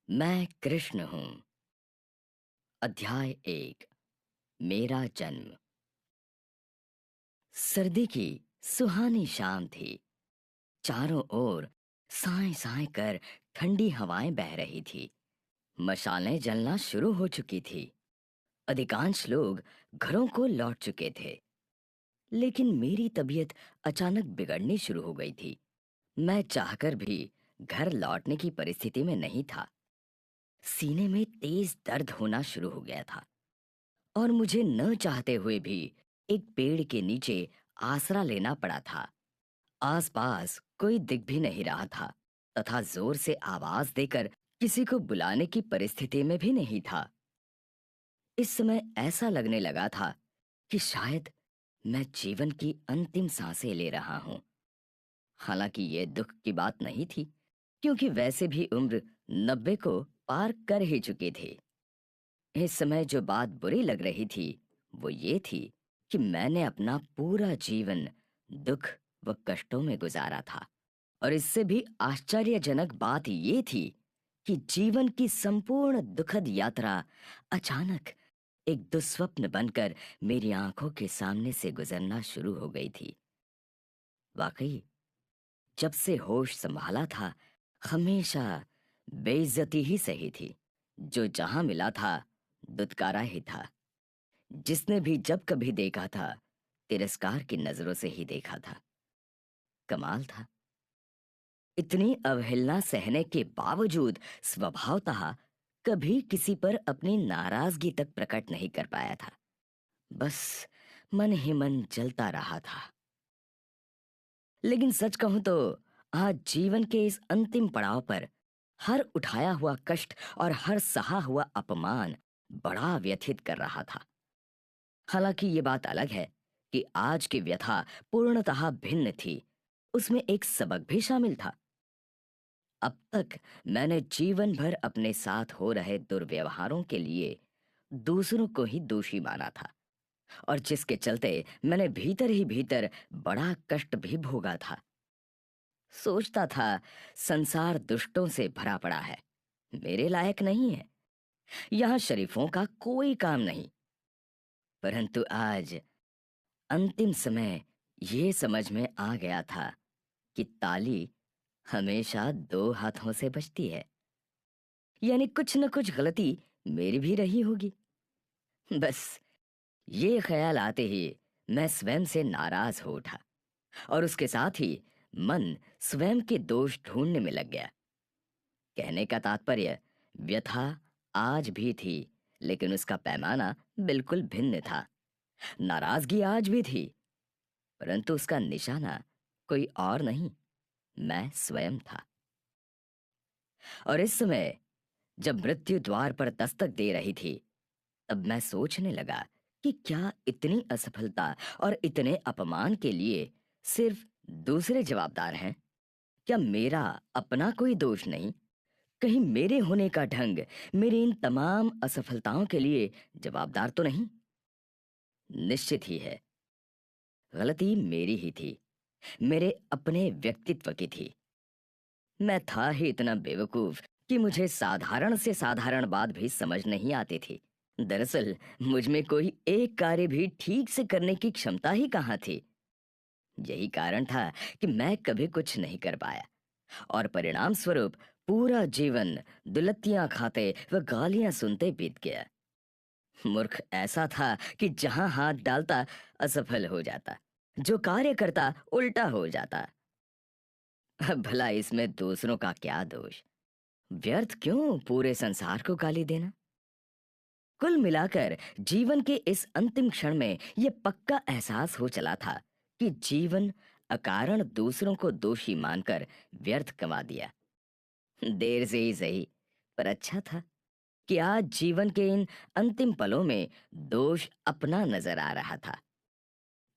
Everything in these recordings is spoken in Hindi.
मैं कृष्ण हूँ। अध्याय एक। मेरा जन्म। सर्दी की सुहानी शाम थी। चारों ओर साए साए कर ठंडी हवाएं बह रही थी। मशालें जलना शुरू हो चुकी थी। अधिकांश लोग घरों को लौट चुके थे, लेकिन मेरी तबीयत अचानक बिगड़नी शुरू हो गई थी। मैं चाहकर भी घर लौटने की परिस्थिति में नहीं था। सीने में तेज दर्द होना शुरू हो गया था और मुझे न चाहते हुए भी एक पेड़ के नीचे आसरा लेना पड़ा था। आसपास कोई दिख भी नहीं रहा था तथा जोर से आवाज देकर किसी को बुलाने की परिस्थिति में भी नहीं था। इस समय ऐसा लगने लगा था कि शायद मैं जीवन की अंतिम सांसें ले रहा हूं। हालांकि यह दुख की बात नहीं थी, क्योंकि वैसे भी उम्र 90 को पार कर ही चुकी थी। इस समय जो बात बुरी लग रही थी वो ये थी कि मैंने अपना पूरा जीवन दुख व कष्टों में गुजारा था। और इससे भी आश्चर्यजनक बात ये थी कि जीवन की संपूर्ण दुखद यात्रा अचानक एक दुस्वप्न बनकर मेरी आंखों के सामने से गुजरना शुरू हो गई थी। वाकई, जब से होश संभाला था, हमेशा बेइज्जती ही सही थी। जो जहां मिला था दुत्कारा ही था। जिसने भी जब कभी देखा था, तिरस्कार की नजरों से ही देखा था। कमाल था, इतनी अवहेलना सहने के बावजूद स्वभावतः कभी किसी पर अपनी नाराजगी तक प्रकट नहीं कर पाया था। बस मन ही मन जलता रहा था। लेकिन सच कहूं तो आज जीवन के इस अंतिम पड़ाव पर हर उठाया हुआ कष्ट और हर सहा हुआ अपमान बड़ा व्यथित कर रहा था। हालांकि ये बात अलग है कि आज की व्यथा पूर्णतः भिन्न थी। उसमें एक सबक भी शामिल था। अब तक मैंने जीवन भर अपने साथ हो रहे दुर्व्यवहारों के लिए दूसरों को ही दोषी माना था, और जिसके चलते मैंने भीतर ही भीतर बड़ा कष्ट भी भोगा था। सोचता था संसार दुष्टों से भरा पड़ा है, मेरे लायक नहीं है, यहां शरीफों का कोई काम नहीं। परंतु आज अंतिम समय ये समझ में आ गया था कि ताली हमेशा दो हाथों से बजती है। यानी कुछ न कुछ गलती मेरी भी रही होगी। बस ये ख्याल आते ही मैं स्वयं से नाराज हो उठा, और उसके साथ ही मन स्वयं के दोष ढूंढने में लग गया। कहने का तात्पर्य, व्यथा आज भी थी, लेकिन उसका पैमाना बिल्कुल भिन्न था। नाराजगी आज भी थी, परंतु उसका निशाना कोई और नहीं, मैं स्वयं था। और इस समय जब मृत्यु द्वार पर दस्तक दे रही थी, तब मैं सोचने लगा कि क्या इतनी असफलता और इतने अपमान के लिए सिर्फ दूसरे जवाबदार हैं? क्या मेरा अपना कोई दोष नहीं? कहीं मेरे होने का ढंग मेरी इन तमाम असफलताओं के लिए जवाबदार तो नहीं? निश्चित ही है, गलती मेरी ही थी, मेरे अपने व्यक्तित्व की थी। मैं था ही इतना बेवकूफ कि मुझे साधारण से साधारण बात भी समझ नहीं आती थी। दरअसल मुझ में कोई एक कार्य भी ठीक से करने की क्षमता ही कहाँ थी। यही कारण था कि मैं कभी कुछ नहीं कर पाया, और परिणाम स्वरूप पूरा जीवन दुलत्तियां खाते व गालियां सुनते बीत गया। मूर्ख ऐसा था कि जहां हाथ डालता असफल हो जाता, जो कार्य करता उल्टा हो जाता। अब भला इसमें दूसरों का क्या दोष? व्यर्थ क्यों पूरे संसार को गाली देना? कुल मिलाकर जीवन के इस अंतिम क्षण में यह पक्का एहसास हो चला था कि जीवन अकारण दूसरों को दोषी मानकर व्यर्थ गंवा दिया। देर से ही सही, पर अच्छा था कि आज जीवन के इन अंतिम पलों में दोष अपना नजर आ रहा था।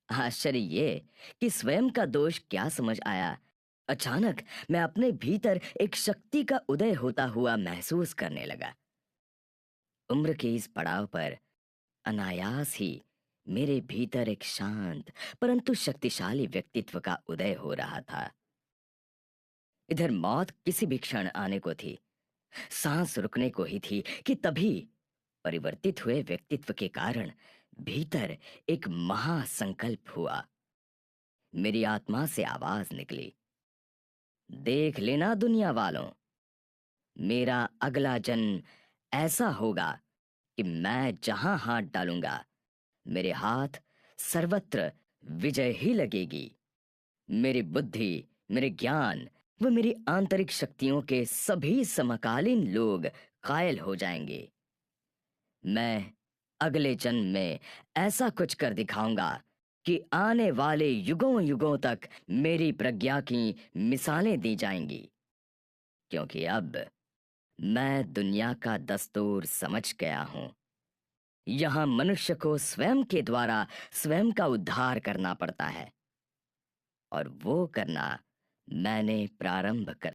आश्चर्य ये कि स्वयं का दोष क्या समझ आया, अचानक मैं अपने भीतर एक शक्ति का उदय होता हुआ महसूस करने लगा। उम्र के इस पड़ाव पर अनायास ही मेरे भीतर एक शांत परंतु शक्तिशाली व्यक्तित्व का उदय हो रहा था। इधर मौत किसी भी क्षण आने को थी, सांस रुकने को ही थी कि तभी परिवर्तित हुए व्यक्तित्व के कारण भीतर एक महासंकल्प हुआ। मेरी आत्मा से आवाज निकली, देख लेना दुनिया वालों, मेरा अगला जन्म ऐसा होगा कि मैं जहां हाथ डालूंगा मेरे हाथ सर्वत्र विजय ही लगेगी। मेरी बुद्धि, मेरे ज्ञान व मेरी आंतरिक शक्तियों के सभी समकालीन लोग कायल हो जाएंगे। मैं अगले जन्म में ऐसा कुछ कर दिखाऊंगा कि आने वाले युगों युगों तक मेरी प्रज्ञा की मिसालें दी जाएंगी, क्योंकि अब मैं दुनिया का दस्तूर समझ गया हूं। यहां मनुष्य को स्वयं के द्वारा स्वयं का उद्धार करना पड़ता है, और वो करना मैंने प्रारंभ कर